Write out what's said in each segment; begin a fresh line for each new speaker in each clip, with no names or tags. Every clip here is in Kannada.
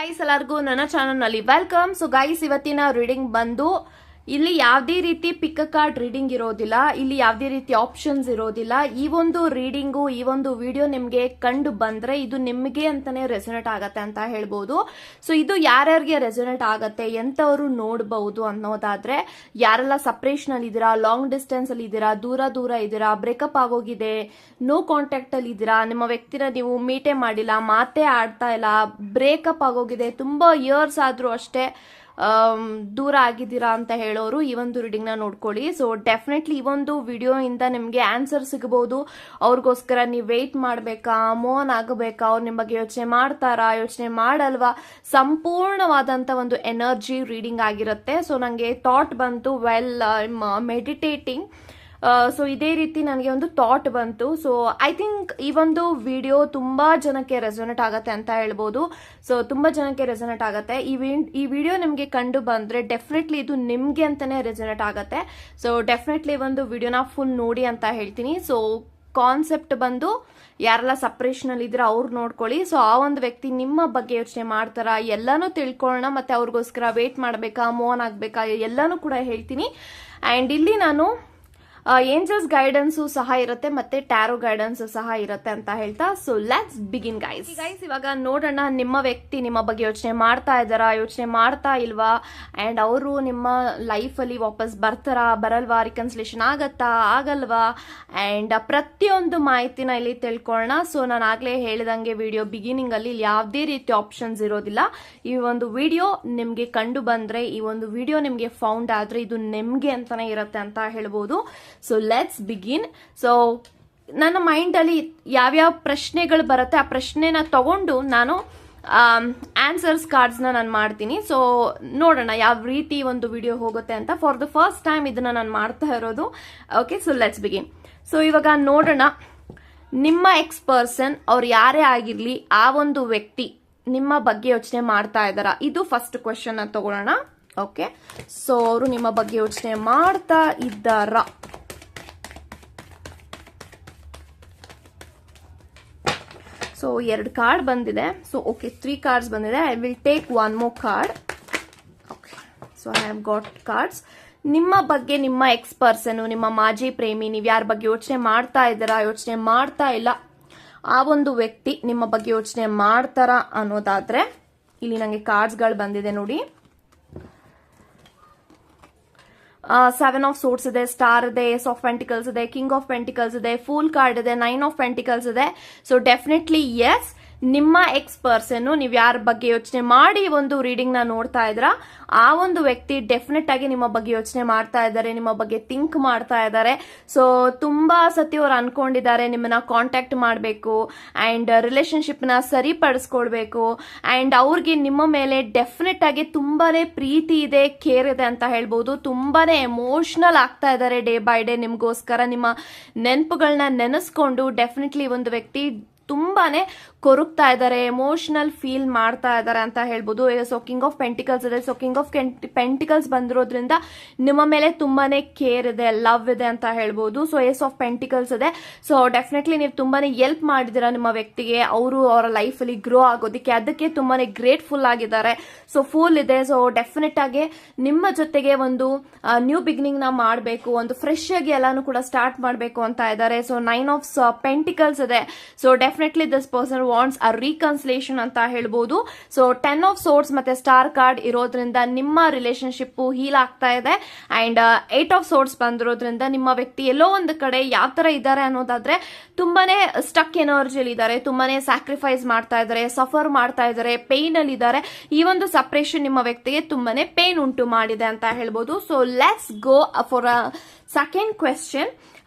ಗೈಸ್ ಎಲ್ಲರಿಗೂ ನನ್ನ ಚಾನಲ್ ನಲ್ಲಿ ವೆಲ್ಕಮ್. ಸೊ ಗೈಸ್ ಇವತ್ತಿನ ರೀಡಿಂಗ್ ಬಂದು ಇಲ್ಲಿ ಯಾವುದೇ ರೀತಿ ಪಿಕ್ ಕಾರ್ಡ್ ರೀಡಿಂಗ್ ಇರೋದಿಲ್ಲ, ಇಲ್ಲಿ ಯಾವುದೇ ರೀತಿ ಆಪ್ಷನ್ಸ್ ಇರೋದಿಲ್ಲ. ಈ ಒಂದು ರೀಡಿಂಗು ಈ ಒಂದು ವಿಡಿಯೋ ನಿಮ್ಗೆ ಕಂಡು ಬಂದ್ರೆ ಇದು ನಿಮಗೆ ಅಂತಾನೆ ರೆಸೊನೇಟ್ ಆಗತ್ತೆ ಅಂತ ಹೇಳ್ಬೋದು. ಸೊ ಇದು ಯಾರ್ಯಾರಿಗೆ ರೆಸೊನೇಟ್ ಆಗತ್ತೆ, ಎಂತವರು ನೋಡಬಹುದು ಅನ್ನೋದಾದ್ರೆ, ಯಾರೆಲ್ಲ ಸಪರೇಷನ್ ಅಲ್ಲಿ ಇದ್ದೀರಾ, ಲಾಂಗ್ ಡಿಸ್ಟೆನ್ಸ್ ಅಲ್ಲಿ ಇದ್ದೀರಾ, ದೂರ ಇದ್ದೀರಾ, ಬ್ರೇಕಪ್ ಆಗೋಗಿದೆ, ನೋ ಕಾಂಟ್ಯಾಕ್ಟ್ ಅಲ್ಲಿ ಇದ್ದೀರಾ, ನಿಮ್ಮ ವ್ಯಕ್ತಿನ ನೀವು ಮೀಟೇ ಮಾಡಿಲ್ಲ, ಮಾತೇ ಆಡ್ತಾ ಇಲ್ಲ, ಬ್ರೇಕಪ್ ಆಗೋಗಿದೆ, ತುಂಬಾ ಇಯರ್ಸ್ ಆದ್ರೂ ಅಷ್ಟೇ ದೂರ ಆಗಿದ್ದೀರಾ ಅಂತ ಹೇಳೋರು ಈ ಒಂದು ರೀಡಿಂಗ್ ನ ನೋಡ್ಕೊಳ್ಳಿ. ಸೊ ಡೆಫಿನೆಟ್ಲಿ ಈ ಒಂದು ವಿಡಿಯೋ ಇಂದ ನಿಮ್ಗೆ ಆನ್ಸರ್ ಸಿಗಬಹುದು. ಅವ್ರಿಗೋಸ್ಕರ ನೀವು ವೇಟ್ ಮಾಡ್ಬೇಕಾ, ಮೋನ್ ಆಗಬೇಕಾ, ಅವ್ರು ನಿಮ್ಮ ಬಗ್ಗೆ ಯೋಚನೆ ಮಾಡ್ತಾರಾ, ಯೋಚನೆ ಮಾಡಲ್ವಾ, ಸಂಪೂರ್ಣವಾದಂತ ಒಂದು ಎನರ್ಜಿ ರೀಡಿಂಗ್ ಆಗಿರುತ್ತೆ. ಸೊ ನಂಗೆ ಥಾಟ್ ಬಂತು ವೆಲ್ ಮೆಡಿಟೇಟಿಂಗ್. ಸೊ ಇದೇ ರೀತಿ ನನಗೆ ಒಂದು ಥಾಟ್ ಬಂತು. ಸೊ ಐ ಥಿಂಕ್ ಈ ಒಂದು ವಿಡಿಯೋ ತುಂಬಾ ಜನಕ್ಕೆ ರೆಸೊನೇಟ್ ಆಗತ್ತೆ ಅಂತ ಹೇಳ್ಬೋದು. ಸೊ ತುಂಬಾ ಜನಕ್ಕೆ ರೆಸೊನೇಟ್ ಆಗತ್ತೆ. ಈ ವಿಡಿಯೋ ನಿಮ್ಗೆ ಕಂಡು ಬಂದ್ರೆ ಡೆಫಿನೆಟ್ಲಿ ಇದು ನಿಮ್ಗೆ ಅಂತಾನೆ ರೆಸೊನೇಟ್ ಆಗತ್ತೆ. ಸೊ ಡೆಫಿನೆಟ್ಲಿ ಒಂದು ವಿಡಿಯೋನ ಫುಲ್ ನೋಡಿ ಅಂತ ಹೇಳ್ತೀನಿ. ಸೊ ಕಾನ್ಸೆಪ್ಟ್ ಬಂದು ಯಾರೆಲ್ಲ ಸಪರೇಷನ್ ಅಲ್ಲಿ ಇದ್ರೆ ಅವ್ರು ನೋಡ್ಕೊಳ್ಳಿ. ಸೊ ಆ ಒಂದು ವ್ಯಕ್ತಿ ನಿಮ್ಮ ಬಗ್ಗೆ ಯೋಚನೆ ಮಾಡ್ತಾರ ಎಲ್ಲಾನು ತಿಳ್ಕೊಳ್ಳೋಣ, ಮತ್ತೆ ಅವ್ರಿಗೋಸ್ಕರ ವೇಟ್ ಮಾಡ್ಬೇಕಾ, ಮೋನ್ ಆಗ್ಬೇಕಾ, ಎಲ್ಲಾನು ಕೂಡ ಹೇಳ್ತೀನಿ. ಅಂಡ್ ಇಲ್ಲಿ ನಾನು ಏಂಜಲ್ಸ್ ಗೈಡೆನ್ಸು ಸಹ ಇರುತ್ತೆ, ಮತ್ತೆ ಟ್ಯಾರೋ ಗೈಡೆನ್ಸ್ ಸಹ ಇರುತ್ತೆ ಅಂತ ಹೇಳ್ತಾ. So let's begin guys. ಇವಾಗ ನೋಡೋಣ ನಿಮ್ಮ ವ್ಯಕ್ತಿ ನಿಮ್ಮ ಬಗ್ಗೆ ಯೋಚನೆ ಮಾಡ್ತಾ ಇದ್ದಾರಾ, ಯೋಚನೆ ಮಾಡ್ತಾ ಇಲ್ವಾ, ಅಂಡ್ ಅವರು ನಿಮ್ಮ ಲೈಫ್ ಅಲ್ಲಿ ವಾಪಸ್ ಬರ್ತಾರಾ, ಬರಲ್ವಾ, ರಿಕನ್ಸಿಲೇಷನ್ ಆಗತ್ತಾ, ಆಗಲ್ವಾ, ಅಂಡ್ ಪ್ರತಿಯೊಂದು ಮಾಹಿತಿನ ಇಲ್ಲಿ ತಿಳ್ಕೊಳ್ಳೋಣ. ಸೊ ನಾನು ಆಗ್ಲೇ ಹೇಳಿದಂಗೆ ವಿಡಿಯೋ ಬಿಗಿನಿಂಗ್ ಅಲ್ಲಿ ಯಾವುದೇ ರೀತಿ ಆಪ್ಷನ್ಸ್ ಇರೋದಿಲ್ಲ. ಈ ಒಂದು ವಿಡಿಯೋ ನಿಮ್ಗೆ ಕಂಡು ಬಂದ್ರೆ, ಈ ಒಂದು ವಿಡಿಯೋ ನಿಮ್ಗೆ ಫೌಂಡ್ ಆದ್ರೆ ಇದು ನಿಮ್ಗೆ ಅಂತಾನೆ ಇರುತ್ತೆ ಅಂತ ಹೇಳ್ಬೋದು. So let's begin. ಸೊ ನನ್ನ ಮೈಂಡ್ ಅಲ್ಲಿ ಯಾವ್ಯಾವ ಪ್ರಶ್ನೆಗಳು ಬರುತ್ತೆ ಆ ಪ್ರಶ್ನೆನ ತಗೊಂಡು ನಾನು ಆನ್ಸರ್ಸ್ ಕಾರ್ಡ್ಸ್ ನಾನು ಮಾಡ್ತೀನಿ. ಸೊ ನೋಡೋಣ ಯಾವ ರೀತಿ ಒಂದು ವಿಡಿಯೋ ಹೋಗುತ್ತೆ ಅಂತ. ಫಾರ್ ದ ಫಸ್ಟ್ ಟೈಮ್ ಇದನ್ನ ನಾನು ಮಾಡ್ತಾ ಇರೋದು. Okay, so let's begin. So ಇವಾಗ ನೋಡೋಣ ನಿಮ್ಮ ಎಕ್ಸ್ ಪರ್ಸನ್ ಅವ್ರು ಯಾರೇ ಆಗಿರ್ಲಿ ಆ ಒಂದು ವ್ಯಕ್ತಿ ನಿಮ್ಮ ಬಗ್ಗೆ ಯೋಚನೆ ಮಾಡ್ತಾ ಇದ್ದಾರಾ, ಇದು ಫಸ್ಟ್ ಕ್ವೆಶ್ಚನ್ ತಗೊಳ್ಳೋಣ. ಓಕೆ, ಸೊ ಅವರು ನಿಮ್ಮ ಬಗ್ಗೆ ಯೋಚನೆ ಮಾಡ್ತಾ ಇದ್ದಾರಾ? ಸೊ 2 ಕಾರ್ಡ್ ಬಂದಿದೆ. ಸೊ ಓಕೆ, 3 ಕಾರ್ಡ್ಸ್ ಬಂದಿದೆ. I will take 1 more card. Okay, so I have got cards. ನಿಮ್ಮ ಬಗ್ಗೆ ನಿಮ್ಮ ಎಕ್ಸ್ ಪರ್ಸನ್, ನಿಮ್ಮ ಮಾಜಿ ಪ್ರೇಮಿ, ನೀವು ಯಾರ ಬಗ್ಗೆ ಯೋಚನೆ ಮಾಡ್ತಾ ಇದ್ದೀರಾ, ಯೋಚನೆ ಮಾಡ್ತಾ ಇಲ್ಲ, ಆ ಒಂದು ವ್ಯಕ್ತಿ ನಿಮ್ಮ ಬಗ್ಗೆ ಯೋಚನೆ ಮಾಡ್ತಾರಾ ಅನ್ನೋದಾದ್ರೆ ಇಲ್ಲಿ ನಂಗೆ ಕಾರ್ಡ್ಸ್ಗಳು ಬಂದಿದೆ ನೋಡಿ. 7 ಆಫ್ ಸೋರ್ಟ್ಸ್ ಇದೆ, ಸ್ಟಾರ್ ಇದೆ, ಏಸ್ ಆಫ್ ಪೆಂಟಿಕಲ್ಸ್ ಇದೆ, ಕಿಂಗ್ ಆಫ್ ಪೆಂಟಿಕಲ್ಸ್ ಇದೆ, ಫೂಲ್ ಕಾರ್ಡ್ ಇದೆ, 9 ಆಫ್ ಪೆಂಟಿಕಲ್ಸ್ ಇದೆ. ಸೊ ಡೆಫಿನೆಟ್ಲಿ ಎಸ್, ನಿಮ್ಮ ಎಕ್ಸ್ ಪರ್ಸನ್ ನೀವು ಯಾರ ಬಗ್ಗೆ ಯೋಚನೆ ಮಾಡಿ ಒಂದು ರೀಡಿಂಗ್ ನ ನೋಡ್ತಾ ಇದ್ರ ಆ ಒಂದು ವ್ಯಕ್ತಿ ಡೆಫಿನೆಟ್ ಆಗಿ ನಿಮ್ಮ ಬಗ್ಗೆ ಯೋಚನೆ ಮಾಡ್ತಾ ಇದ್ದಾರೆ, ನಿಮ್ಮ ಬಗ್ಗೆ ಥಿಂಕ್ ಮಾಡ್ತಾ ಇದ್ದಾರೆ. ಸೊ ತುಂಬಾ ಸತಿ ಅವ್ರು ಅನ್ಕೊಂಡಿದ್ದಾರೆ ನಿಮ್ಮನ್ನ ಕಾಂಟ್ಯಾಕ್ಟ್ ಮಾಡಬೇಕು ಅಂಡ್ ರಿಲೇಶನ್ಶಿಪ್ ನ ಸರಿಪಡಿಸ್ಕೊಳ್ಬೇಕು. ಅಂಡ್ ಅವ್ರಿಗೆ ನಿಮ್ಮ ಮೇಲೆ ಡೆಫಿನೆಟ್ ಆಗಿ ತುಂಬಾನೇ ಪ್ರೀತಿ ಇದೆ, ಕೇರ್ ಇದೆ ಅಂತ ಹೇಳ್ಬೋದು. ತುಂಬಾನೇ ಎಮೋಷನಲ್ ಆಗ್ತಾ ಇದ್ದಾರೆ ಡೇ ಬೈ ಡೇ ನಿಮ್ಗೋಸ್ಕರ. ನಿಮ್ಮ ನೆನಪುಗಳನ್ನ ನೆನೆಸ್ಕೊಂಡು ಡೆಫಿನೆಟ್ಲಿ ಒಂದು ವ್ಯಕ್ತಿ ತುಂಬಾನೇ ಕೊರಗ್ತಾ ಇದ್ದಾರೆ, ಎಮೋಷನಲ್ ಫೀಲ್ ಮಾಡ್ತಾ ಇದ್ದಾರೆ ಅಂತ ಹೇಳ್ಬೋದು. ಸೊ ಕಿಂಗ್ ಆಫ್ ಪೆಂಟಿಕಲ್ಸ್ ಇದೆ. ಸೊ ಕಿಂಗ್ ಆಫ್ ಪೆಂಟಿಕಲ್ಸ್ ಬಂದಿರೋದ್ರಿಂದ ನಿಮ್ಮ ಮೇಲೆ ತುಂಬಾನೇ ಕೇರ್ ಇದೆ, ಲವ್ ಇದೆ ಅಂತ ಹೇಳ್ಬೋದು. ಸೊ ಏಸ್ ಆಫ್ ಪೆಂಟಿಕಲ್ಸ್ ಇದೆ. ಸೊ ಡೆಫಿನೆಟ್ಲಿ ನೀವು ತುಂಬಾನೇ ಹೆಲ್ಪ್ ಮಾಡಿದಿರಾ ನಿಮ್ಮ ವ್ಯಕ್ತಿಗೆ, ಅವರು ಅವರ ಲೈಫ್ ಅಲ್ಲಿ ಗ್ರೋ ಆಗೋದಕ್ಕೆ, ಅದಕ್ಕೆ ತುಂಬಾನೇ ಗ್ರೇಟ್ಫುಲ್ ಆಗಿದ್ದಾರೆ. ಸೊ ಫೂಲ್ ಇದೆ. ಸೊ ಡೆಫಿನೆಟ್ ಆಗಿ ನಿಮ್ಮ ಜೊತೆಗೆ ಒಂದು ನ್ಯೂ ಬಿಗಿನಿಂಗ್ ನ ಮಾಡಬೇಕು, ಒಂದು ಫ್ರೆಶ್ ಆಗಿ ಎಲ್ಲಾನು ಕೂಡ ಸ್ಟಾರ್ಟ್ ಮಾಡಬೇಕು ಅಂತ ಇದ್ದಾರೆ. ಸೊ 9 ಆಫ್ ಪೆಂಟಿಕಲ್ಸ್ ಇದೆ. So definitely this person wants a reconciliation ಅಂತ ಹೇಳ್ಬೋದು. ಸೊ 10 ಆಫ್ ಸೋರ್ಟ್ಸ್ ಮತ್ತೆ ಸ್ಟಾರ್ ಕಾರ್ಡ್ ಇರೋದ್ರಿಂದ ನಿಮ್ಮ ರಿಲೇಶನ್ಶಿಪ್ ಹೀಲ್ ಆಗ್ತಾ ಇದೆ. ಅಂಡ್ 8 ಆಫ್ ಸೋರ್ಟ್ಸ್ ಬಂದಿರೋದ್ರಿಂದ ನಿಮ್ಮ ವ್ಯಕ್ತಿ ಎಲ್ಲೋ ಒಂದು ಕಡೆ ಯಾವ ತರ ಇದ್ದಾರೆ ಅನ್ನೋದಾದ್ರೆ ತುಂಬಾನೇ ಸ್ಟಕ್ ಎನರ್ಜಿಯಲ್ಲಿ ಇದ್ದಾರೆ, ತುಂಬಾನೇ ಸ್ಯಾಕ್ರಿಫೈಸ್ ಮಾಡ್ತಾ ಇದ್ದಾರೆ, ಸಫರ್ ಮಾಡ್ತಾ ಇದ್ದಾರೆ, ಪೇನ್ ಅಲ್ಲಿ ಇದ್ದಾರೆ. ಈ ಒಂದು ಸಪರೇಷನ್ ನಿಮ್ಮ ವ್ಯಕ್ತಿಗೆ ತುಂಬಾನೇ ಪೇನ್ ಉಂಟು ಮಾಡಿದೆ ಅಂತ ಹೇಳ್ಬೋದು. So let's go for a second question.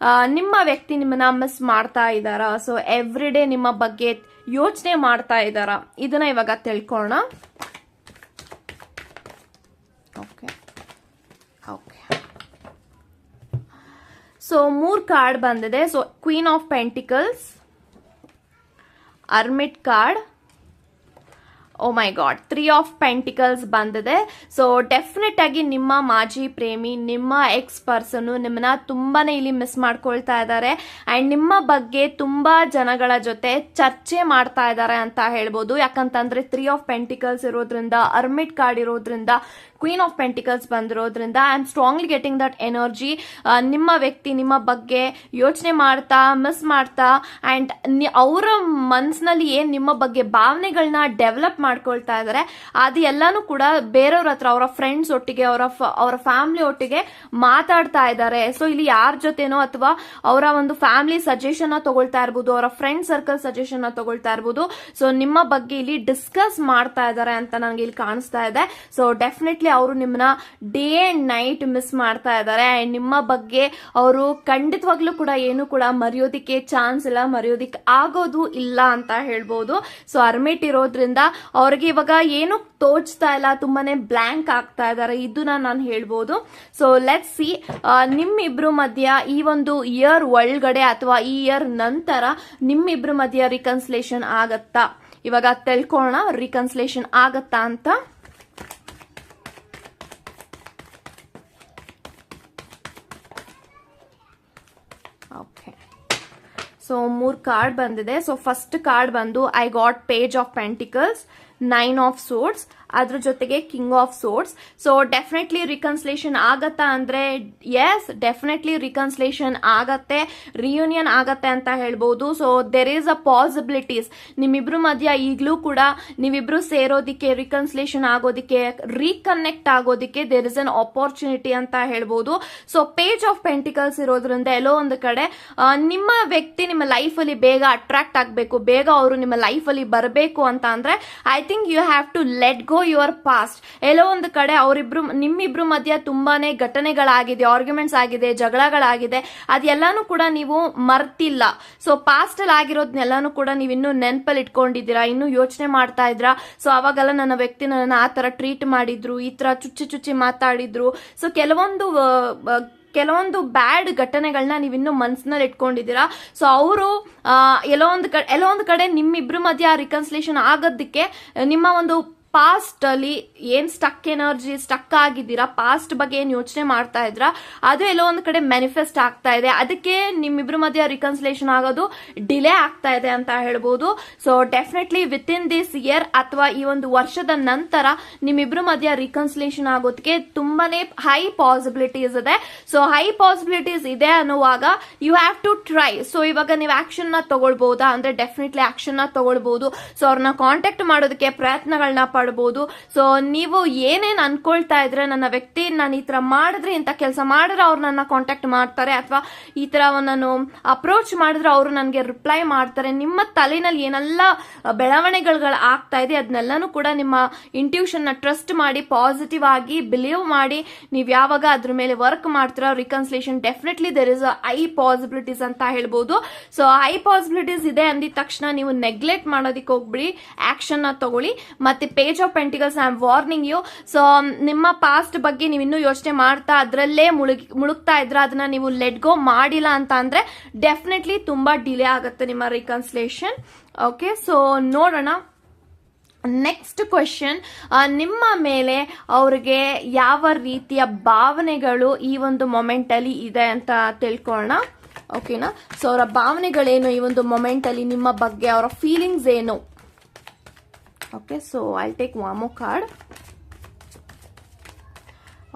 ನಿಮ್ಮ ವ್ಯಕ್ತಿ ನಿಮ್ಮನ್ನ ಮಿಸ್ ಮಾಡ್ತಾ ಇದ್ದಾರಾ? ಸೊ ಎವ್ರಿ ಡೇ ನಿಮ್ಮ ಬಗ್ಗೆ ಯೋಚನೆ ಮಾಡ್ತಾ ಇದ್ದಾರಾ? ಇದನ್ನ ಇವಾಗ ತಿಳ್ಕೊಳ್ಳೋಣ. ಓಕೆ ಓಕೆ, ಸೊ 3 ಕಾರ್ಡ್ ಬಂದಿದೆ. So queen of pentacles, hermit card, oh my god 3 of pentacles ಬಂದಿದೆ. ಸೊ ಡೆಫಿನೆಟ್ ಆಗಿ ನಿಮ್ಮ ಮಾಜಿ ಪ್ರೇಮಿ, ನಿಮ್ಮ ಎಕ್ಸ್ ಪರ್ಸನ್ ನಿಮ್ಮನ್ನ ತುಂಬಾನೇ ಇಲ್ಲಿ ಮಿಸ್ ಮಾಡ್ಕೊಳ್ತಾ ಇದ್ದಾರೆ ಅಂಡ್ ನಿಮ್ಮ ಬಗ್ಗೆ ತುಂಬಾ ಜನಗಳ ಜೊತೆ ಚರ್ಚೆ ಮಾಡ್ತಾ ಇದ್ದಾರೆ ಅಂತ ಹೇಳ್ಬೋದು. ಯಾಕಂತಂದ್ರೆ 3 ಆಫ್ ಪೆಂಟಿಕಲ್ಸ್ ಇರೋದ್ರಿಂದ, ಅರ್ಮಿಟ್ ಕಾರ್ಡ್ ಇರೋದ್ರಿಂದ, ಕ್ವೀನ್ ಆಫ್ ಪೆಂಟಿಕಲ್ಸ್ ಬಂದಿರೋದ್ರಿಂದ I am strongly getting that energy. ನಿಮ್ಮ ವ್ಯಕ್ತಿ ನಿಮ್ಮ ಬಗ್ಗೆ ಯೋಚನೆ ಮಾಡ್ತಾ, ಮಿಸ್ ಮಾಡ್ತಾ ಅಂಡ್ ಅವರ ಮನಸ್ಸಿನಲ್ಲಿ ಏನ್ ನಿಮ್ಮ ಬಗ್ಗೆ ಭಾವನೆಗಳನ್ನ ಡೆವಲಪ್ ಮಾಡ್ಕೊಳ್ತಾ ಇದಾರೆ ಅದು ಎಲ್ಲಾನು ಕೂಡ ಬೇರೆಯವ್ರ ಹತ್ರ, ಅವರ ಫ್ರೆಂಡ್ಸ್ ಒಟ್ಟಿಗೆ, ಅವರ ಫ್ಯಾಮಿಲಿ ಒಟ್ಟಿಗೆ ಮಾತಾಡ್ತಾ ಇದ್ದಾರೆ. ಸೊ ಇಲ್ಲಿ ಯಾರ ಜೊತೆನೋ ಅಥವಾ ಅವರ ಒಂದು ಫ್ಯಾಮಿಲಿ ಸಜೆಷನ್ ತಗೊಳ್ತಾ ಇರ್ಬೋದು, ಅವರ ಫ್ರೆಂಡ್ ಸರ್ಕಲ್ ಸಜೆಷನ್ ತಗೊಳ್ತಾ ಇರ್ಬೋದು. ಸೊ ನಿಮ್ಮ ಬಗ್ಗೆ ಇಲ್ಲಿ ಡಿಸ್ಕಸ್ ಮಾಡ್ತಾ ಇದ್ದಾರೆ ಅಂತ ನನಗೆ ಇಲ್ಲಿ ಕಾಣಿಸ್ತಾ ಇದೆ. ಸೊ ಡೆಫಿನೆಟ್ಲಿ ಅವರು ನಿಮ್ಮನ್ನ ಡೇ ಅಂಡ್ ನೈಟ್ ಮಿಸ್ ಮಾಡ್ತಾ ಇದ್ದಾರೆ ಅಂಡ್ ನಿಮ್ಮ ಬಗ್ಗೆ ಅವರು ಖಂಡಿತವಾಗ್ಲೂ ಕೂಡ ಏನು ಕೂಡ ಮರೆಯೋದಿಕ್ಕೆ ಚಾನ್ಸ್ ಇಲ್ಲ, ಮರೆಯೋದಿಕ್ಕೆ ಆಗೋದು ಇಲ್ಲ ಅಂತ ಹೇಳ್ಬೋದು. ಸೊ ಅರ್ಮಿಟ್ ಇರೋದ್ರಿಂದ ಅವ್ರಿಗೆ ಇವಾಗ ಏನು ತೋಚ್ತಾ ಇಲ್ಲ, ತುಂಬಾನೇ ಬ್ಲಾಂಕ್ ಆಗ್ತಾ ಇದ್ದಾರೆ, ಇದನ್ನ ನಾನು ಹೇಳ್ಬೋದು. ಸೊ ಲೆಟ್ಸ್ ಸಿ ನಿಮ್ಮಿಬ್ರು ಮಧ್ಯ ಈ ಒಂದು ಇಯರ್ ಒಳಗಡೆ ಅಥವಾ ಈ ಇಯರ್ ನಂತರ ನಿಮ್ಮಿಬ್ರು ಮಧ್ಯ ರಿಕನ್ಸಿಲೇಷನ್ ಆಗತ್ತಾ, ಇವಾಗ ತಿಳ್ಕೊಳ್ಳೋಣ ರಿಕನ್ಸಿಲೇಷನ್ ಆಗತ್ತಾ ಅಂತ. ಓಕೆ, ಸೊ 3 ಕಾರ್ಡ್ ಬಂದಿದೆ. ಸೊ ಫಸ್ಟ್ ಕಾರ್ಡ್ ಬಂದು I got page of pentacles, 9 of swords, ಅದ್ರ ಜೊತೆಗೆ king of swords. So definitely reconciliation ಆಗತ್ತಾ ಅಂದ್ರೆ ಎಸ್, ಡೆಫಿನೆಟ್ಲಿ ರಿಕನ್ಸಿಲೇಷನ್ ಆಗತ್ತೆ, ರಿಯೂನಿಯನ್ ಆಗತ್ತೆ ಅಂತ ಹೇಳ್ಬೋದು. So there is a possibilities ನಿಮ್ಮಿಬ್ರು ಮಧ್ಯ ಈಗಲೂ ಕೂಡ ನೀವಿಬ್ರು ಸೇರೋದಿಕ್ಕೆ, ರಿಕನ್ಸಿಲೇಷನ್ ಆಗೋದಿಕ್ಕೆ, ರೀಕನೆಕ್ಟ್ ಆಗೋದಿಕ್ಕೆ ದೇರ್ ಇಸ್ ಅನ್ ಆಪರ್ಚುನಿಟಿ ಅಂತ ಹೇಳ್ಬೋದು. ಸೊ ಪೇಜ್ ಆಫ್ ಪೆಂಟಿಕಲ್ಸ್ ಇರೋದ್ರಿಂದ ಎಲ್ಲೋ ಒಂದು ಕಡೆ ನಿಮ್ಮ ವ್ಯಕ್ತಿ ನಿಮ್ಮ ಲೈಫ್ ಅಲ್ಲಿ ಬೇಗ ಅಟ್ರಾಕ್ಟ್ ಆಗಬೇಕು, ಬೇಗ ಅವರು ನಿಮ್ಮ ಲೈಫ್ ಅಲ್ಲಿ ಬರಬೇಕು ಅಂತ ಅಂದ್ರೆ I think you have to let go your past. ಎಲ್ಲೋ ಒಂದು ಕಡೆ ನಿಮ್ಮಿಬ್ರು ಮಧ್ಯ ತುಂಬಾನೇ ಘಟನೆಗಳಾಗಿದೆ, ಆರ್ಗ್ಯುಮೆಂಟ್ಸ್ ಆಗಿದೆ, ಜಗಳಗಳಾಗಿದೆ, ಅದೆಲ್ಲಾನು ಕೂಡ ನೀವು ಮರ್ತಿಲ್ಲ. ಸೊ ಪಾಸ್ಟ್ ಅಲ್ಲಿ ಆಗಿರೋದ್ನೆಲ್ಲಾನು ಕೂಡ ನೀವು ಇನ್ನೂ ನೆನಪಲ್ಲಿ ಇಟ್ಕೊಂಡಿದ್ದೀರಾ, ಇನ್ನೂ ಯೋಚನೆ ಮಾಡ್ತಾ ಇದ್ರಾ. ಸೊ ಅವಾಗೆಲ್ಲ ನನ್ನ ವ್ಯಕ್ತಿ ನನ್ನ ಆ ತರ ಟ್ರೀಟ್ ಮಾಡಿದ್ರು, ಈ ತರ ಚುಚ್ಚಿ ಮಾತಾಡಿದ್ರು. ಸೊ ಕೆಲವೊಂದು ಬ್ಯಾಡ್ ಘಟನೆಗಳನ್ನ ನೀವಿನ್ನೂ ಮನಸ್ಸಿನಲ್ಲಿ ಇಟ್ಕೊಂಡಿದ್ದೀರಾ. ಸೊ ಅವರು ಎಲ್ಲೋ ಒಂದು ಕಡೆ ನಿಮ್ಮಿಬ್ರು ಮಧ್ಯ ರಿಕನ್ಸಿಲೇಷನ್ ಆಗೋದಕ್ಕೆ ನಿಮ್ಮ ಒಂದು ಪಾಸ್ಟ್ ಅಲ್ಲಿ ಏನ್ ಸ್ಟಕ್ ಆಗಿದ್ದೀರಾ, ಪಾಸ್ಟ್ ಬಗ್ಗೆ ಏನ್ ಯೋಚನೆ ಮಾಡ್ತಾ ಇದ್ರ ಅದು ಎಲ್ಲೋ ಒಂದು ಕಡೆ ಮ್ಯಾನಿಫೆಸ್ಟ್ ಆಗ್ತಾ ಇದೆ. ಅದಕ್ಕೆ ನಿಮ್ಮಿಬ್ರು ಮಧ್ಯ ರಿಕನ್ಸಿಲೇಷನ್ ಆಗೋದು ಡಿಲೇ ಆಗ್ತಾ ಇದೆ ಅಂತ ಹೇಳ್ಬೋದು. So definitely with in this year ಅಥವಾ ಈ ಒಂದು ವರ್ಷದ ನಂತರ ನಿಮ್ಮಿಬ್ರು ಮಧ್ಯ ರಿಕನ್ಸಿಲೇಷನ್ ಆಗೋದಕ್ಕೆ ತುಂಬಾನೇ ಹೈ ಪಾಸಿಬಿಲಿಟೀಸ್ ಇದೆ. ಸೊ ಹೈ ಪಾಸಿಬಿಲಿಟೀಸ್ ಇದೆ ಅನ್ನುವಾಗ you have to try. So ಇವಾಗ ನೀವು ಆಕ್ಷನ್ ನ ತಗೊಳ್ಬಹುದಾ ಅಂದ್ರೆ ಡೆಫಿನೆಟ್ಲಿ ಆಕ್ಷನ್ ನ ತಗೊಳ್ಬಹುದು. ಸೊ ಅವ್ರನ್ನ ಕಾಂಟ್ಯಾಕ್ಟ್ ಮಾಡೋದಕ್ಕೆ ಪ್ರಯತ್ನಗಳನ್ನ ಪಡಬಹುದು. ಸೊ ನೀವು ಏನೇನ್ ಅನ್ಕೊಳ್ತಾ ಇದ್ರೆ ನನ್ನ ವ್ಯಕ್ತಿ ನಾನು ಈ ತರ ಮಾಡಿದ್ರೆ, ಇಂಥ ಕೆಲಸ ಮಾಡಿದ್ರೆ ಅವ್ರು ನನ್ನ ಕಾಂಟ್ಯಾಕ್ಟ್ ಮಾಡ್ತಾರೆ, ಅಥವಾ ಈ ತರ ನಾನು ಅಪ್ರೋಚ್ ಮಾಡಿದ್ರೆ ಅವರು ನನಗೆ ರಿಪ್ಲೈ ಮಾಡ್ತಾರೆ, ನಿಮ್ಮ ತಲೆನಲ್ಲಿ ಏನೆಲ್ಲ ಬೆಳವಣಿಗೆಗಳು ಆಗ್ತಾ ಇದೆ ಅದನ್ನೆಲ್ಲಾನು ಕೂಡ ನಿಮ್ಮ ಇಂಟ್ಯೂಷನ್ ನ ಟ್ರಸ್ಟ್ ಮಾಡಿ, ಪಾಸಿಟಿವ್ ಆಗಿ ಬಿಲೀವ್ ಮಾಡಿ ನೀವು ಯಾವಾಗ ಅದ್ರ ಮೇಲೆ ವರ್ಕ್ ಮಾಡ್ತೀರಾ, reconciliation definitely there is a high possibilities ಅಂತ ಹೇಳ್ಬೋದು. ಸೊ ಹೈ ಪಾಸಿಬಿಲಿಟೀಸ್ ಇದೆ ಅಂದಿದ ತಕ್ಷಣ ನೀವು ನೆಗ್ಲೆಕ್ಟ್ ಮಾಡೋದಕ್ಕೆ ಹೋಗ್ಬಿಡಿ, ಆಕ್ಷನ್ ನ ತಗೊಳ್ಳಿ. ಮತ್ತೆ page of pentacles I am warning you. So ನಿಮ್ಮ ಪಾಸ್ಟ್ ಬಗ್ಗೆ ನೀವು ಇನ್ನೂ ಯೋಚನೆ ಮಾಡ್ತಾ ಅದ್ರಲ್ಲೇ ಮುಳುಗ್ತಾ ಇದ್ರ, ಅದನ್ನ ನೀವು ಲೆಟ್ ಗೋ ಮಾಡಿಲ್ಲ ಅಂತ ಅಂದ್ರೆ ಡೆಫಿನೆಟ್ಲಿ ತುಂಬಾ ಡಿಲೇ ಆಗುತ್ತೆ ನಿಮ್ಮ ರಿಕನ್ಸಿಲೇಷನ್. ಓಕೆ, ಸೊ ನೋಡೋಣ ನೆಕ್ಸ್ಟ್ ಕ್ವೆಶನ್. ನಿಮ್ಮ ಮೇಲೆ ಅವ್ರಿಗೆ ಯಾವ ರೀತಿಯ ಭಾವನೆಗಳು ಈ ಒಂದು ಮೊಮೆಂಟ್ ಅಲ್ಲಿ ಇದೆ ಅಂತ ತಿಳ್ಕೊಳ್ಳೋಣ. ಓಕೆನಾ? ಸೊ ಅವರ ಭಾವನೆಗಳೇನು ಈ ಒಂದು ಮೊಮೆಂಟ್ ಅಲ್ಲಿ ನಿಮ್ಮ ಬಗ್ಗೆ, ಅವರ ಫೀಲಿಂಗ್ಸ್ ಏನು? Okay, so I'll take one more card.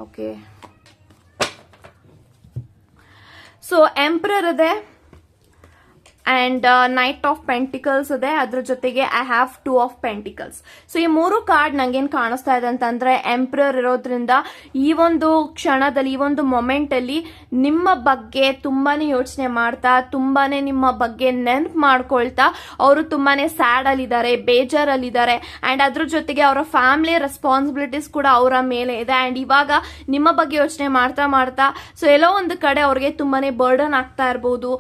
Okay. So Emperor ಇದೆ ಅಂಡ್ ನೈಟ್ ಆಫ್ ಪೆಂಟಿಕಲ್ಸ್ ಇದೆ, ಅದ್ರ ಜೊತೆಗೆ I have 2 of pentacles. So ಈ 3 ಕಾರ್ಡ್ ನಂಗೇನ್ ಕಾಣಿಸ್ತಾ ಇದೆ ಅಂತಂದ್ರೆ ಎಂಪ್ರರ್ ಇರೋದ್ರಿಂದ ಈ ಒಂದು ಕ್ಷಣದಲ್ಲಿ, ಈ ಒಂದು ಮೊಮೆಂಟ್ ಅಲ್ಲಿ ನಿಮ್ಮ ಬಗ್ಗೆ ತುಂಬಾನೇ ಯೋಚನೆ ಮಾಡ್ತಾ, ತುಂಬಾನೇ ನಿಮ್ಮ ಬಗ್ಗೆ ನೆನಪು ಮಾಡ್ಕೊಳ್ತಾ ಅವರು ತುಂಬಾನೇ ಸ್ಯಾಡ್ ಅಲ್ಲಿದ್ದಾರೆ, ಬೇಜಾರಲ್ಲಿದ್ದಾರೆ ಅಂಡ್ ಅದ್ರ ಜೊತೆಗೆ ಅವರ ಫ್ಯಾಮಿಲಿ ರೆಸ್ಪಾನ್ಸಿಬಿಲಿಟೀಸ್ ಕೂಡ ಅವರ ಮೇಲೆ ಇದೆ. ಅಂಡ್ ಇವಾಗ ನಿಮ್ಮ ಬಗ್ಗೆ ಯೋಚನೆ ಮಾಡ್ತಾ ಸೊ ಎಲ್ಲೋ ಒಂದು ಕಡೆ ಅವ್ರಿಗೆ ತುಂಬಾನೇ ಬರ್ಡನ್ ಆಗ್ತಾ ಇರ್ಬೋದು.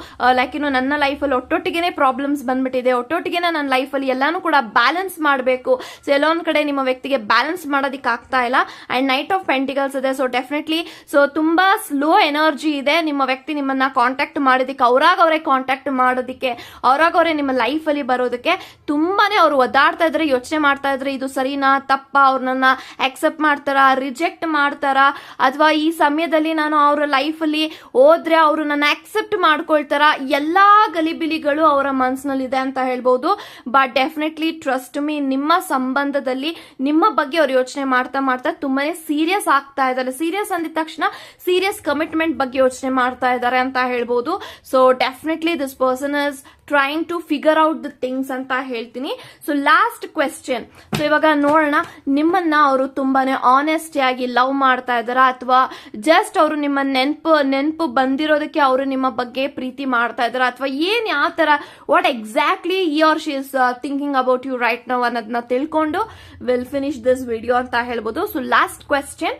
ಲೈಕ್ ನನ್ನ ಲೈಫಲ್ಲಿ ಒಟ್ಟೊಟ್ಟಿಗೆನೆ ಪ್ರಾಬ್ಲಮ್ಸ್ ಬಂದ್ಬಿಟ್ಟಿದೆ, ಒಟ್ಟೊಟ್ಟಿಗೆನೆ ನನ್ನ ಲೈಫಲ್ಲಿ ಎಲ್ಲಾನು ಕೂಡ ಬ್ಯಾಲೆನ್ಸ್ ಮಾಡಬೇಕು. ಸೊ ಎಲ್ಲೋ ಒಂದ್ ಕಡೆ ನಿಮ್ಮ ವ್ಯಕ್ತಿಗೆ ಬ್ಯಾಲೆನ್ಸ್ ಮಾಡೋದಕ್ಕೆ ಆಗ್ತಾ ಇಲ್ಲ. ಅಂಡ್ ನೈಟ್ ಆಫ್ ಪೆಂಟಿಕಲ್ಸ್ ಇದೆ. ಸೊ ಡೆಫಿನೆಟ್ಲಿ ಸೊ ತುಂಬಾ ಸ್ಲೋ ಎನರ್ಜಿ ಇದೆ. ನಿಮ್ಮ ವ್ಯಕ್ತಿ ನಿಮ್ಮನ್ನ ಕಾಂಟ್ಯಾಕ್ಟ್ ಮಾಡೋದಕ್ಕೆ, ಅವರೇ ಕಾಂಟ್ಯಾಕ್ಟ್ ಮಾಡೋದಕ್ಕೆ, ಅವರೇ ನಿಮ್ಮ ಲೈಫ್ ಅಲ್ಲಿ ಬರೋದಕ್ಕೆ ತುಂಬಾನೇ ಅವರು ಒದ್ದಾಡ್ತಾ ಇದ್ರೆ, ಯೋಚನೆ ಮಾಡ್ತಾ ಇದ್ರೆ ಇದು ಸರಿನಾ ತಪ್ಪಾ, ಅವ್ರನ್ನ ಅಕ್ಸೆಪ್ಟ್ ಮಾಡ್ತಾರಾ, ರಿಜೆಕ್ಟ್ ಮಾಡ್ತಾರಾ, ಅಥವಾ ಈ ಸಮಯದಲ್ಲಿ ನಾನು ಅವ್ರ ಲೈಫ್ ಅಲ್ಲಿ ಹೋದ್ರೆ ಅವರು ನನ್ನ ಅಕ್ಸೆಪ್ಟ್ ಮಾಡ್ಕೊಳ್ತಾರ, ಎಲ್ಲಾ ಗಲಿಬಿಲಿಗಳು ಅವರ ಮನಸ್ಸಿನಲ್ಲಿದೆ ಅಂತ ಹೇಳ್ಬೋದು. ಬಟ್ ಡೆಫಿನೆಟ್ಲಿ ಟ್ರಸ್ಟ್ ಮೀ, ನಿಮ್ಮ ಸಂಬಂಧದಲ್ಲಿ ನಿಮ್ಮ ಬಗ್ಗೆ ಅವ್ರು ಯೋಚನೆ ಮಾಡ್ತಾ ಮಾಡ್ತಾ ತುಂಬಾನೇ ಸೀರಿಯಸ್ ಆಗ್ತಾ ಇದ್ದಾರೆ. ಸೀರಿಯಸ್ ಅಂದಿದ ತಕ್ಷಣ ಸೀರಿಯಸ್ ಕಮಿಟ್ಮೆಂಟ್ ಬಗ್ಗೆ ಯೋಚನೆ ಮಾಡ್ತಾ ಇದ್ದಾರೆ ಅಂತ ಹೇಳ್ಬೋದು. So definitely this person is trying to figure out the things ಅಂತ ಹೇಳ್ತೀನಿ. So last question. ಸೊ ಇವಾಗ ನೋಡೋಣ, ನಿಮ್ಮನ್ನ ಅವರು ತುಂಬಾನೇ ಆನೆಸ್ಟಿ ಆಗಿ ಲವ್ ಮಾಡ್ತಾ ಇದಾರ, ಅಥವಾ ಜಸ್ಟ್ ಅವರು ನಿಮ್ಮ ನೆನಪು ಬಂದಿರೋದಕ್ಕೆ ಅವರು ನಿಮ್ಮ ಬಗ್ಗೆ ಪ್ರೀತಿ ಮಾಡ್ತಾ ಇದಾರ, ಅಥವಾ ಏನ್ ಯಾವ ತರ, what exactly he or she is thinking about you right now ಅನ್ನೋದನ್ನ ತಿಳ್ಕೊಂಡು ವಿಲ್ ಫಿನಿಶ್ ದಿಸ್ ವಿಡಿಯೋ ಅಂತ ಹೇಳ್ಬೋದು. So last question.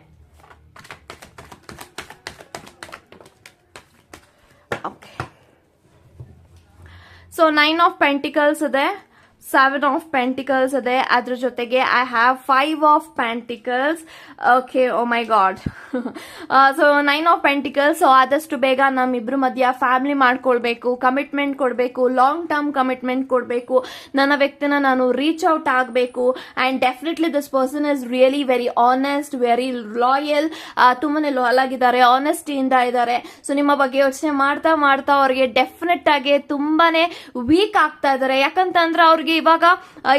So 9 of pentacles ಇದೆ, 7 ಆಫ್ ಪೆಂಟಿಕಲ್ಸ್ ಇದೆ, ಅದ್ರ ಜೊತೆಗೆ I have 5 of pentacles. Okay, oh my god. So 9 of pentacles. So ಆದಷ್ಟು ಬೇಗ ನಮ್ಮಿಬ್ರು ಮಧ್ಯ ಫ್ಯಾಮಿಲಿ ಮಾಡ್ಕೊಳ್ಬೇಕು, ಕಮಿಟ್ಮೆಂಟ್ ಕೊಡಬೇಕು, ಲಾಂಗ್ ಟರ್ಮ್ ಕಮಿಟ್ಮೆಂಟ್ ಕೊಡಬೇಕು, ನನ್ನ ವ್ಯಕ್ತಿನ ನಾನು ರೀಚ್ ಔಟ್ ಆಗಬೇಕು. And definitely this person is really very honest, very loyal, ತುಂಬಾನೇ ಲಾಯಲ್ ಆಗಿದ್ದಾರೆ, ಆನೆಸ್ಟಿಯಿಂದ ಇದ್ದಾರೆ. ಸೊ ನಿಮ್ಮ ಬಗ್ಗೆ ಯೋಚನೆ ಮಾಡ್ತಾ ಮಾಡ್ತಾ ಅವ್ರಿಗೆ ಡೆಫಿನೆಟ್ ಆಗಿ ತುಂಬಾನೇ ವೀಕ್ ಆಗ್ತಾ ಇದ್ದಾರೆ. ಯಾಕಂತಂದ್ರೆ ಅವ್ರಿಗೆ ಇವಾಗ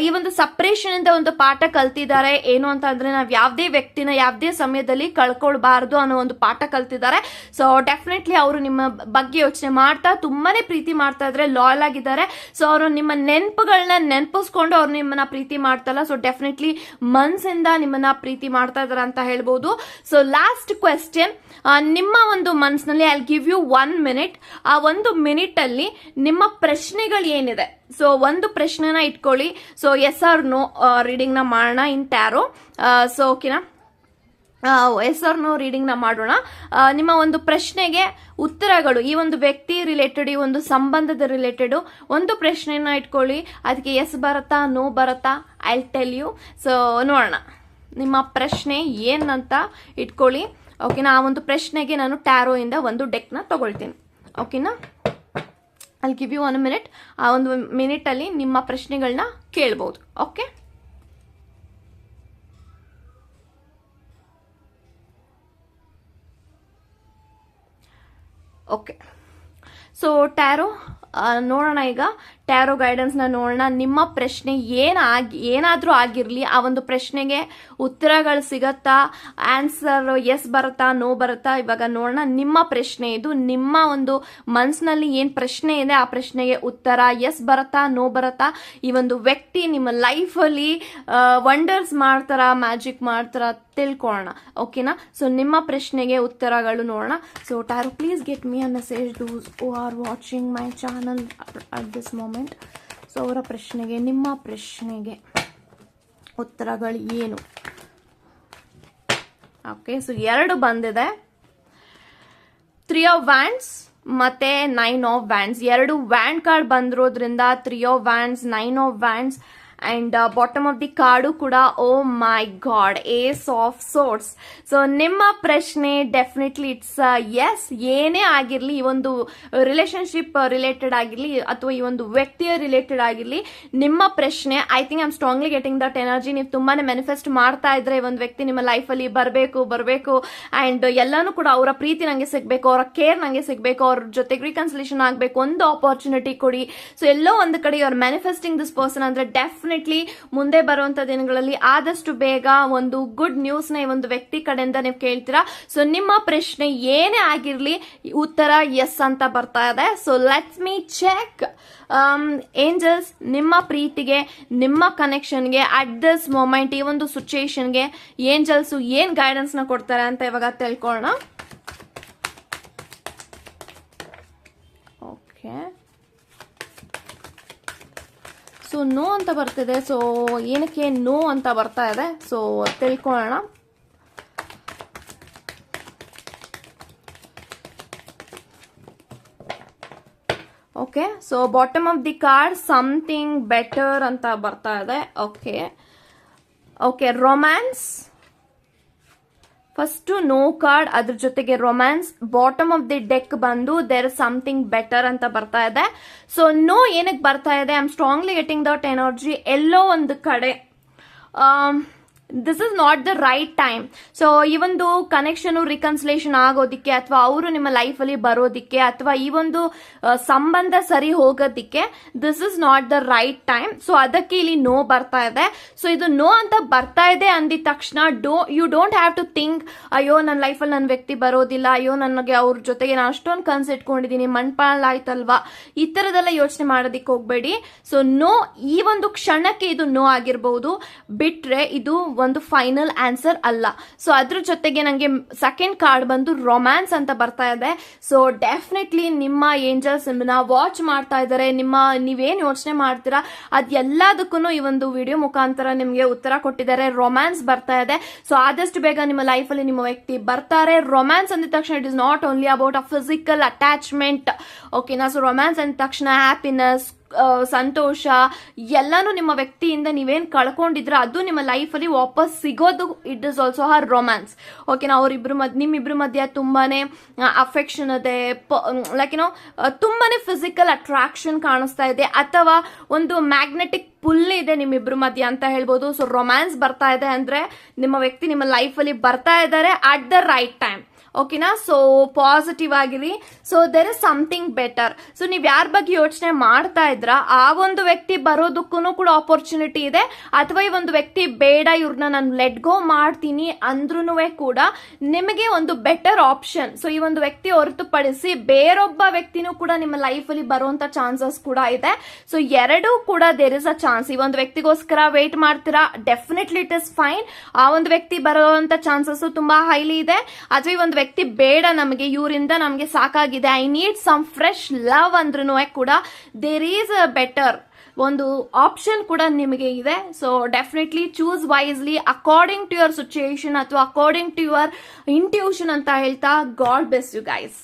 ಈ ಒಂದು ಸಪರೇಷನ್ ಇಂದ ಒಂದು ಪಾಠ ಕಲ್ತಿದ್ದಾರೆ. ಏನು ಅಂತ ಅಂದ್ರೆ ನಾವ್ ಯಾವ್ದೇ ವ್ಯಕ್ತಿನ ಯಾವ್ದೇ ಸಮಯದಲ್ಲಿ ಕಳ್ಕೊಳ್ಬಾರ್ದು ಅನ್ನೋ ಒಂದು ಪಾಠ ಕಲ್ತಿದ್ದಾರೆ. ಸೊ ಡೆಫಿನೆಟ್ಲಿ ಅವರು ನಿಮ್ಮ ಬಗ್ಗೆ ಯೋಚನೆ ಮಾಡ್ತಾ ತುಂಬಾನೇ ಪ್ರೀತಿ ಮಾಡ್ತಾ ಇದ್ರೆ, ಲಾಯಲ್ ಆಗಿದ್ದಾರೆ. ಸೊ ಅವರು ನಿಮ್ಮ ನೆನಪುಗಳನ್ನ ನೆನಪಿಸ್ಕೊಂಡು ಅವ್ರು ನಿಮ್ಮನ್ನ ಪ್ರೀತಿ ಮಾಡ್ತಲ್ಲ. ಸೊ ಡೆಫಿನೆಟ್ಲಿ ಮನ್ಸಿಂದ ನಿಮ್ಮನ್ನ ಪ್ರೀತಿ ಮಾಡ್ತಾ ಇದಾರೆ ಅಂತ ಹೇಳ್ಬೋದು. So last question. ನಿಮ್ಮ ಒಂದು ಮನಸ್ಸಿನಲ್ಲಿ ಐ ಗಿವ್ ಯು 1 minute. ಆ 1 minute ಅಲ್ಲಿ ನಿಮ್ಮ ಪ್ರಶ್ನೆಗಳು ಏನಿದೆ, ಸೊ ಒಂದು ಪ್ರಶ್ನೆನ ಇಟ್ಕೊಳ್ಳಿ. So yes or no reading ನ ಮಾಡೋಣ ಇನ್ ಟ್ಯಾರೋ. ಸೊ ಓಕೆನಾ, ಎಸ್ ಆರ್ ನೋ ರೀಡಿಂಗ್ ನ ಮಾಡೋಣ. ನಿಮ್ಮ ಒಂದು ಪ್ರಶ್ನೆಗೆ ಉತ್ತರಗಳು, ಈ ಒಂದು ವ್ಯಕ್ತಿ ರಿಲೇಟೆಡ್, ಈ ಒಂದು ಸಂಬಂಧದ ರಿಲೇಟೆಡ್ ಒಂದು ಪ್ರಶ್ನೆನ ಇಟ್ಕೊಳ್ಳಿ. ಅದಕ್ಕೆ ಎಸ್ ಬರತ್ತಾ, ನೋ ಬರತ್ತಾ, ಐ ಟೆಲ್ ಯು. ಸೊ ನೋಡೋಣ ನಿಮ್ಮ ಪ್ರಶ್ನೆ ಏನಂತ ಇಟ್ಕೊಳ್ಳಿ. ಓಕೆನಾ, ಆ ಒಂದು ಪ್ರಶ್ನೆಗೆ ನಾನು ಟ್ಯಾರೋ ಇಂದ ಒಂದು ಡೆಕ್ ನ ತಗೊಳ್ತೀನಿ. ಓಕೆನಾ, I'll give you 1 minute. ಆ ಒಂದು ಮಿನಿಟ್ ಅಲ್ಲಿ ನಿಮ್ಮ ಪ್ರಶ್ನೆಗಳನ್ನ ಕೇಳಬಹುದು. Okay, okay. ಸೊ ಟ್ಯಾರೋ ನೋಡೋಣ, ಈಗ ಟ್ಯಾರೋ ಗೈಡೆನ್ಸ್ ನ ನೋಡೋಣ. ನಿಮ್ಮ ಪ್ರಶ್ನೆ ಏನಾದ್ರೂ ಆಗಿರ್ಲಿ, ಆ ಒಂದು ಪ್ರಶ್ನೆಗೆ ಉತ್ತರಗಳು ಸಿಗತ್ತಾ, ಆನ್ಸರ್ ಎಸ್ ಬರುತ್ತಾ, ನೋ ಬರುತ್ತಾ, ಇವಾಗ ನೋಡೋಣ. ನಿಮ್ಮ ಪ್ರಶ್ನೆ ಇದು, ನಿಮ್ಮ ಒಂದು ಮನ್ಸಿನಲ್ಲಿ ಏನ್ ಪ್ರಶ್ನೆ ಇದೆ ಆ ಪ್ರಶ್ನೆಗೆ ಉತ್ತರ ಎಸ್ ಬರುತ್ತಾ, ನೋ ಬರುತ್ತಾ, ಈ ಒಂದು ವ್ಯಕ್ತಿ ನಿಮ್ಮ ಲೈಫ್ ಅಲ್ಲಿ ವಂಡರ್ಸ್ ಮಾಡ್ತಾರ, ಮ್ಯಾಜಿಕ್ ಮಾಡ್ತಾರ, ತಿಳ್ಕೊಳ್ಳೋಣ. ಓಕೆನಾ, ಸೊ ನಿಮ್ಮ ಪ್ರಶ್ನೆಗೆ ಉತ್ತರಗಳು ನೋಡೋಣ. So tarot please get me a message those who are watching my channel at this moment. So ಅವರ ಪ್ರಶ್ನೆಗೆ, ನಿಮ್ಮ ಪ್ರಶ್ನೆಗೆ ಉತ್ತರಗಳು ಏನು? ಓಕೆ, ಸೊ 2 ಬಂದಿದೆ, 3 ಆಫ್ ವ್ಯಾಂಡ್ಸ್ ಮತ್ತೆ 9 ಆಫ್ ವ್ಯಾಂಡ್ಸ್. 2 ವ್ಯಾಂಡ್ ಕಾರ್ಡ್ ಬಂದಿರೋದ್ರಿಂದ 3 of wands, 9 of wands. And bottom of the card ಕೂಡ, oh my God, ace of swords. So ನಿಮ್ಮ ಪ್ರಶ್ನೆ ಡೆಫಿನೆಟ್ಲಿ ಇಟ್ಸ್ ಎಸ್. ಏನೇ ಆಗಿರ್ಲಿ, ಈ ಒಂದು ರಿಲೇಶನ್ಶಿಪ್ ರಿಲೇಟೆಡ್ ಆಗಿರ್ಲಿ ಅಥವಾ ಈ ಒಂದು ವ್ಯಕ್ತಿಯ ರಿಲೇಟೆಡ್ ಆಗಿರ್ಲಿ, ನಿಮ್ಮ ಪ್ರಶ್ನೆ, I think I am strongly getting that energy. ನೀವು ತುಂಬಾನೇ ಮ್ಯಾನಿಫೆಸ್ಟ್ ಮಾಡ್ತಾ ಇದ್ರೆ ಒಂದು ವ್ಯಕ್ತಿ ನಿಮ್ಮ ಲೈಫ್ ಅಲ್ಲಿ ಬರಬೇಕು ಅಂಡ್ ಎಲ್ಲಾನು ಕೂಡ ಅವರ ಪ್ರೀತಿ ನಂಗೆ ಸಿಗ್ಬೇಕು, ಅವರ ಕೇರ್ ನಂಗೆ ಸಿಗ್ಬೇಕು, ಅವ್ರ ಜೊತೆಗೆ ರಿಕನ್ಸಿಲೇಷನ್ ಆಗ್ಬೇಕು, ಒಂದು ಆಪರ್ಚುನಿಟಿ ಕೊಡಿ. ಸೊ ಎಲ್ಲೋ ಒಂದು ಕಡೆ you are manifesting this person ಅಂದ್ರೆ ಡೆಫಿನೆಟ್ಲಿ ಮುಂದೆ ಬರುವಂತ ದಿನಗಳಲ್ಲಿ ಆದಷ್ಟು ಬೇಗ ಒಂದು ಗುಡ್ ನ್ಯೂಸ್ ನ ಈ ಒಂದು ವ್ಯಕ್ತಿ ಕಡೆಯಿಂದ ನೀವು ಕೇಳ್ತೀರಾ. ಸೊ ನಿಮ್ಮ ಪ್ರಶ್ನೆ ಏನೇ ಆಗಿರ್ಲಿ ಉತ್ತರ ಎಸ್ ಅಂತ ಬರ್ತಾ ಇದೆ. So let's me check. Angels, ನಿಮ್ಮ ಪ್ರೀತಿಗೆ, ನಿಮ್ಮ ಕನೆಕ್ಷನ್ಗೆ ಅಟ್ ದಿಸ್ ಮೊಮೆಂಟ್, ಈ ಒಂದು ಸಿಚುಯೇಷನ್ಗೆ ಏಂಜಲ್ಸ್ ಏನ್ ಗೈಡೆನ್ಸ್ ನ ಕೊಡ್ತಾರೆ ಅಂತ ಇವಾಗ ತಿಳ್ಕೊಳ್ಳೋಣ. ಓಕೆ, ಸೊ ನೋ ಅಂತ ಬರ್ತಿದೆ. ಸೊ ಏನಕ್ಕೆ ನೋ ಅಂತ ಬರ್ತಾ ಇದೆ, ಸೊ ತಿಳ್ಕೊಳ್ಳೋಣ. Okay, okay, so bottom of the card something better ಅಂತ ಬರ್ತಾ ಇದೆ. Okay okay, romance first no card, ಅದ್ರ ಜೊತೆಗೆ romance. Bottom of the deck ಬಂದು ದೇರ್ ಇಸ್ ಸಮಥಿಂಗ್ ಬೆಟರ್ ಅಂತ ಬರ್ತಾ ಇದೆ. ಸೊ ನೋ ಏನಕ್ಕೆ ಬರ್ತಾ ಇದೆ? I am strongly getting that energy. ಎಲ್ಲೋ ಒಂದು ಕಡೆ this is not the right time. So ಈ ಒಂದು ಕನೆಕ್ಷನ್ ರಿಕನ್ಸಿಲೇಷನ್ ಆಗೋದಿಕ್ಕೆ, ಅಥವಾ ಅವರು ನಿಮ್ಮ ಲೈಫ್ ಅಲ್ಲಿ ಬರೋದಿಕ್ಕೆ, ಅಥವಾ ಈ ಒಂದು ಸಂಬಂಧ ಸರಿ ಹೋಗೋದಿಕ್ಕೆ this is not the right time. So ಅದಕ್ಕೆ ಇಲ್ಲಿ ನೋ ಬರ್ತಾ ಇದೆ. ಸೊ ಇದು ನೋ ಅಂತ ಬರ್ತಾ ಇದೆ ಅಂದಿದ ತಕ್ಷಣ you don't have to think ಅಯ್ಯೋ ನನ್ನ ಲೈಫಲ್ಲಿ ನನ್ನ ವ್ಯಕ್ತಿ ಬರೋದಿಲ್ಲ, ಅಯ್ಯೋ ನನಗೆ ಅವ್ರ ಜೊತೆಗೆ ನಾನು ಅಷ್ಟೊಂದು ಕನ್ಸು ಇಟ್ಕೊಂಡಿದ್ದೀನಿ, ಮಣ್ಪಾಲ್ ಆಯ್ತಲ್ವಾ, ಈ ತರದೆಲ್ಲ ಯೋಚನೆ ಮಾಡೋದಿಕ್ಕೆ ಹೋಗ್ಬೇಡಿ. ಸೊ ನೋ, ಈ ಒಂದು ಕ್ಷಣಕ್ಕೆ ಇದು ನೋ ಆಗಿರ್ಬಹುದು, ಬಿಟ್ರೆ ಇದು ಒಂದು ಫೈನಲ್ ಆನ್ಸರ್ ಅಲ್ಲ. ಸೊ ಅದ್ರ ಜೊತೆಗೆ ನಂಗೆ ಸೆಕೆಂಡ್ ಕಾರ್ಡ್ ಬಂದು ರೊಮ್ಯಾನ್ಸ್ ಅಂತ ಬರ್ತಾ ಇದೆ. ಸೊ ಡೆಫಿನೆಟ್ಲಿ ನಿಮ್ಮ ಏಂಜಲ್ಸ್ ನಿಮ್ಮನ್ನ ವಾಚ್ ಮಾಡ್ತಾ ಇದ್ದಾರೆ. ನೀವೇನ್ ಯೋಚನೆ ಮಾಡ್ತೀರಾ ಅದೆಲ್ಲದಕ್ಕೂ ಈ ಒಂದು ವಿಡಿಯೋ ಮುಖಾಂತರ ನಿಮ್ಗೆ ಉತ್ತರ ಕೊಟ್ಟಿದ್ದಾರೆ. ರೊಮ್ಯಾನ್ಸ್ ಬರ್ತಾ ಇದೆ. ಸೊ ಆದಷ್ಟು ಬೇಗ ನಿಮ್ಮ ಲೈಫ್ ಅಲ್ಲಿ ನಿಮ್ಮ ವ್ಯಕ್ತಿ ಬರ್ತಾರೆ. ರೊಮ್ಯಾನ್ಸ್ ಅಂದ ತಕ್ಷಣ it is not only about a physical attachment. ಓಕೆನಾ? ಸೊ ರೊಮ್ಯಾನ್ಸ್ ಅಂದ ತಕ್ಷಣ ಹ್ಯಾಪಿನೆಸ್, ಸಂತೋಷ ಎಲ್ಲಾನು ನಿಮ್ಮ ವ್ಯಕ್ತಿಯಿಂದ ನೀವೇನ್ ಕಳ್ಕೊಂಡಿದ್ರ ಅದು ನಿಮ್ಮ ಲೈಫ್ ಅಲ್ಲಿ ವಾಪಸ್ ಸಿಗೋದು. It is also Har romance. ಓಕೆನಾ? ನಿಮ್ಮಿಬ್ರು ಮಧ್ಯ ತುಂಬಾನೇ ಅಫೆಕ್ಷನ್ ಇದೆ, ಲೈಕ್ ಏನೋ ತುಂಬಾನೇ ಫಿಸಿಕಲ್ ಅಟ್ರಾಕ್ಷನ್ ಕಾಣಿಸ್ತಾ ಇದೆ, ಅಥವಾ ಒಂದು ಮ್ಯಾಗ್ನೆಟಿಕ್ ಪುಲ್ ಇದೆ ನಿಮ್ಮಿಬ್ರು ಮಧ್ಯ ಅಂತ ಹೇಳ್ಬೋದು. ಸೊ ರೊಮ್ಯಾನ್ಸ್ ಬರ್ತಾ ಇದೆ ಅಂದ್ರೆ ನಿಮ್ಮ ವ್ಯಕ್ತಿ ನಿಮ್ಮ ಲೈಫ್ ಅಲ್ಲಿ ಬರ್ತಾ ಇದ್ದಾರೆ ಅಟ್ ದ ರೈಟ್ ಟೈಮ್. ಓಕೆನಾ? ಸೊ ಪಾಸಿಟಿವ್ ಆಗಿರಿ. So there is something better. So ನೀವ್ ಯಾರ ಬಗ್ಗೆ ಯೋಚನೆ ಮಾಡ್ತಾ ಇದ್ರ ಆ ಒಂದು ವ್ಯಕ್ತಿ ಬರೋದಕ್ಕೂ ಕೂಡ ಆಪರ್ಚುನಿಟಿ ಇದೆ, ಅಥವಾ ಈ ಒಂದು ವ್ಯಕ್ತಿ ಬೇಡ ಇವ್ರನ್ನ ನಾನು ಲೆಟ್ ಗೋ ಮಾಡ್ತೀನಿ ಅಂದ್ರೂ ಕೂಡ ನಿಮಗೆ ಒಂದು ಬೆಟರ್ ಆಪ್ಷನ್. ಸೊ ಈ ಒಂದು ವ್ಯಕ್ತಿ ಹೊರತುಪಡಿಸಿ ಬೇರೊಬ್ಬ ವ್ಯಕ್ತಿನೂ ಕೂಡ ನಿಮ್ಮ ಲೈಫ್ ಅಲ್ಲಿ ಬರುವಂತ ಚಾನ್ಸಸ್ ಕೂಡ ಇದೆ. ಸೊ ಎರಡೂ ಕೂಡ ದೇರ್ ಇಸ್ ಅ ಚಾನ್ಸ್. ಈ ಒಂದು ವ್ಯಕ್ತಿಗೋಸ್ಕರ ವೇಟ್ ಮಾಡ್ತೀರಾ, ಡೆಫಿನೆಟ್ಲಿ ಇಟ್ ಇಸ್ ಫೈನ್. ಆ ಒಂದು ವ್ಯಕ್ತಿ ಬರುವಂತ ಚಾನ್ಸಸ್ ತುಂಬಾ ಹೈಲಿ ಇದೆ. ಅಥವಾ ಈ ಒಂದು ವ್ಯಕ್ತಿ ಬೇಡ, ನಮಗೆ ಇವರಿಂದ ನಮಗೆ ಸಾಕಾಗಿದೆ, I need some fresh love ಅಂದ್ರೂ ಕೂಡ ದೇರ್ ಈಸ್ ಅ ಬೆಟರ್ ಒಂದು ಆಪ್ಷನ್ ಕೂಡ ನಿಮಗೆ ಇದೆ. So definitely choose wisely according to your situation ಅಥವಾ ಅಕಾರ್ಡಿಂಗ್ ಟು ಯುವರ್ ಇಂಟ್ಯೂಷನ್ ಅಂತ ಹೇಳ್ತಾ ಗಾಡ್ ಬ್ಲೆಸ್ ಯು ಗೈಸ್.